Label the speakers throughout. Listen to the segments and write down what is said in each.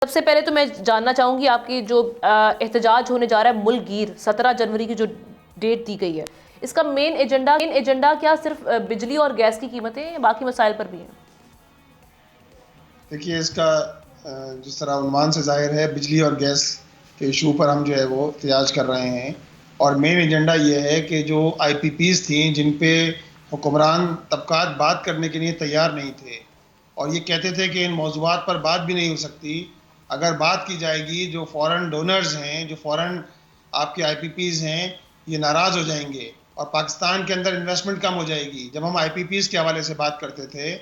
Speaker 1: سب سے پہلے تو میں جاننا چاہوں گی آپ کی جو احتجاج ہونے جا رہا ہے ملک گیر 17 جنوری کی جو ڈیٹ دی گئی ہے، اس کا مین ایجنڈا کیا صرف بجلی اور گیس کی قیمتیں یا باقی مسائل پر بھی ہیں؟
Speaker 2: دیکھیے اس کا جس طرح عنوان سے ظاہر ہے بجلی اور گیس کے ایشو پر ہم جو ہے وہ احتجاج کر رہے ہیں، اور مین ایجنڈا یہ ہے کہ جو آئی پی پیز تھیں جن پہ حکمران طبقات بات کرنے کے لیے تیار نہیں تھے اور یہ کہتے تھے کہ ان موضوعات پر بات بھی نہیں ہو سکتی، اگر بات کی جائے گی جو فورن ڈونرز ہیں، جو فورن آپ کے آئی پی پیز ہیں، یہ ناراض ہو جائیں گے اور پاکستان کے اندر انویسٹمنٹ کم ہو جائے گی۔ جب ہم آئی پی پیز کے حوالے سے بات کرتے تھے،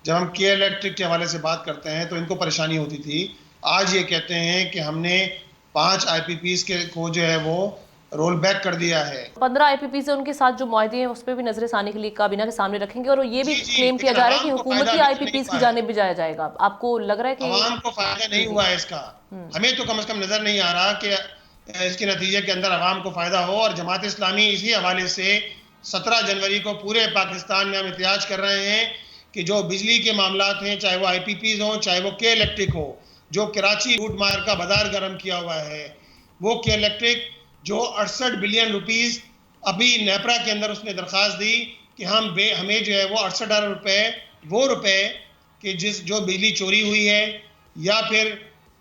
Speaker 2: جب ہم کے الیکٹرک کے حوالے سے بات کرتے ہیں تو ان کو پریشانی ہوتی تھی، آج یہ کہتے ہیں کہ ہم نے 5 آئی پی پیز کو جو ہے وہ رول بیک کر دیا ہے۔
Speaker 1: 15 آئی پی پی سے ان کے ساتھ جو معاہدے ہیں اس پہ بھی نظر ثانی کے لیے کابینہ کے سامنے رکھیں گے، اور یہ بھی کلیم کیا
Speaker 2: لیکن
Speaker 1: جا رہا ہے کہ
Speaker 2: عوام کو فائدہ
Speaker 1: حکومتی
Speaker 2: ابھی
Speaker 1: آئی
Speaker 2: تک
Speaker 1: پی
Speaker 2: نہیں
Speaker 1: پیز کی
Speaker 2: ہوا ہے،
Speaker 1: جانب بھی جایا جائے گا۔ آپ کو لگ رہا ہے کہ
Speaker 2: عوام کو فائدہ نہیں ہوا ہے اس کا، ہمیں تو کم از کم نظر نہیں آ رہا کہ اس کے نتیجے کے اندر عوام کو فائدہ ہو، اور جماعت اسلامی اسی حوالے سے 17 جنوری کو پورے پاکستان میں ہم احتجاج کر رہے ہیں کہ جو بجلی کے معاملات ہیں، چاہے وہ آئی پی پیز ہوں، چاہے وہ کے الیکٹرک ہو، جو کراچی روٹ مار کا بازار گرم کیا ہوا ہے، وہ کے الیکٹرک جو 68 بلین روپیز ابھی نیپرا کے اندر اس نے درخواست دی کہ ہمیں جو ہے وہ 68 ارب روپے، وہ روپے کہ جو بجلی چوری ہوئی ہے یا پھر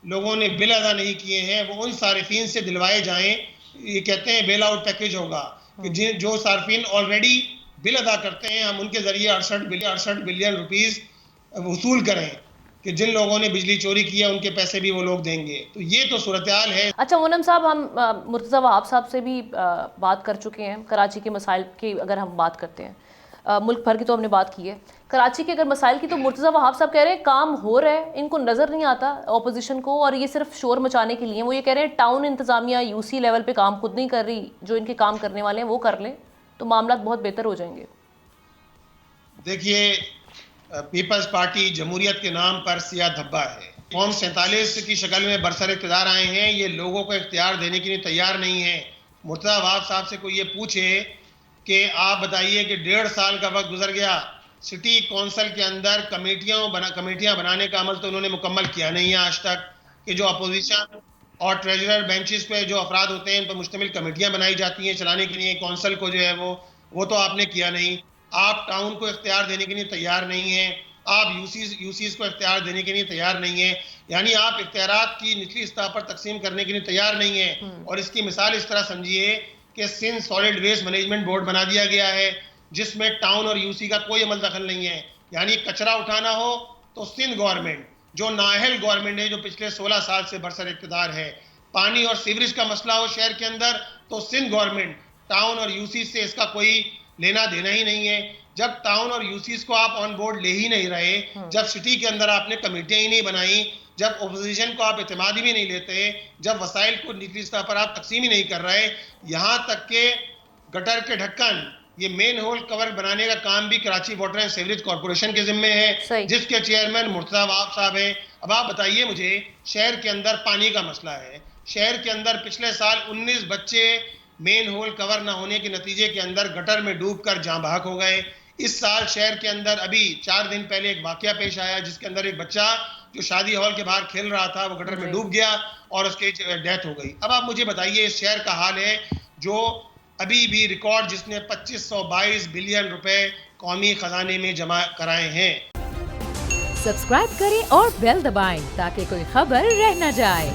Speaker 2: لوگوں نے بل ادا نہیں کیے ہیں، وہ ان صارفین سے دلوائے جائیں۔ یہ کہتے ہیں بیل آؤٹ پیکیج ہوگا کہ جو صارفین آلریڈی بل ادا کرتے ہیں ہم ان کے ذریعے 68 بلین روپیز وصول کریں کہ جن لوگوں نے بجلی چوری کی ہے ان کے پیسے بھی وہ لوگ دیں گے۔ تو یہ تو صورتحال ہے۔
Speaker 1: اچھا مونم صاحب، ہم مرتضیٰ وہاب صاحب سے بھی بات کر چکے ہیں کراچی کے مسائل کی، اگر ہم بات کرتے ہیں ملک بھر کی تو ہم نے بات کی ہے، کراچی کے اگر مسائل کی تو مرتضیٰ وہاب صاحب کہہ رہے ہیں کام ہو رہا ہے، ان کو نظر نہیں آتا اپوزیشن کو، اور یہ صرف شور مچانے کے لیے۔ وہ یہ کہہ رہے ہیں ٹاؤن انتظامیہ یو سی لیول پہ کام خود نہیں کر رہی، جو ان کے کام کرنے والے ہیں وہ کر لیں تو معاملات بہت بہتر ہو جائیں گے۔
Speaker 2: دیکھیے پیپلز پارٹی جمہوریت کے نام پر سیاہ دھبا ہے، قوم 47 کی شکل میں برسر اقتدار آئے ہیں، یہ لوگوں کو اختیار دینے کے لیے تیار نہیں ہے۔ مرتضیٰ وہاب صاحب سے کوئی یہ پوچھے کہ آپ بتائیے کہ 1.5 سال کا وقت گزر گیا، سٹی کونسل کے اندر کمیٹیاں بنانے کا عمل تو انہوں نے مکمل کیا نہیں ہے آج تک، کہ جو اپوزیشن اور ٹریجرر بینچز پہ جو افراد ہوتے ہیں ان پر مشتمل کمیٹیاں بنائی جاتی ہیں چلانے کے لیے کونسل کو جو ہے وہ تو آپ نے کیا نہیں۔ آپ ٹاؤن کو اختیار دینے کے لیے تیار نہیں ہیں، آپ یو سیز کو اختیار دینے کے لیے تیار نہیں ہیں، یعنی آپ اختیارات کی نچلی سطح پر تقسیم کرنے کے لیے تیار نہیں ہیں۔ اور اس کی مثال اس طرح سمجھیے کہ Sindh solid waste management board بنا دیا گیا ہے جس میں ٹاؤن اور یو سی کا کوئی عمل دخل نہیں ہے، یعنی کچرا اٹھانا ہو تو سندھ گورنمنٹ جو نااہل گورنمنٹ ہے جو پچھلے 16 سال سے برسر اقتدار ہے، پانی اور سیوریج کا مسئلہ ہو شہر کے اندر تو سندھ گورنمنٹ، ٹاؤن اور یو سی سے اس کا کوئی لینا دینا ہی نہیں ہے۔ جب ٹاؤن اور یو سیز کو آپ آن بورڈ لے ہی نہیں رہے، جب سٹی کے اندر آپ نے کمیٹیاں ہی نہیں بنائی، جب اپوزیشن کو آپ اعتماد بھی نہیں لیتے، جب وسائل کو نچلی سطح پر آپ تقسیم ہی نہیں کر رہے، یہاں تک کہ گٹر کے ڈھکن یہ مین ہول کور بنانے کا کام بھی Karachi water and sewerage corporation کے ذمے ہے جس کے چیئرمین مرتضیٰ وہاب صاحب ہیں۔ اب آپ بتائیے مجھے، شہر کے اندر پانی کا مسئلہ ہے، شہر کے اندر پچھلے سال 19 بچے مین ہول کور نہ ہونے کے نتیجے کے اندر گٹر میں ڈوب کر جاں بحق ہو گئے۔ اس سال شہر کے اندر ابھی 4 دن پہلے ایک واقعہ پیش آیا جس کے اندر ایک بچہ جو شادی ہال کے باہر کھیل رہا تھا وہ گٹر میں ڈوب گیا اور اس کی ڈیتھ ہو گئی۔ اب آپ مجھے بتائیے اس شہر کا حال ہے جو ابھی بھی ریکارڈ جس نے 2522 بلین روپے قومی خزانے میں جمع کرائے ہیں۔
Speaker 3: سبسکرائب کریں اور بیل دبائیں تاکہ کوئی خبر رہ نہ جائے۔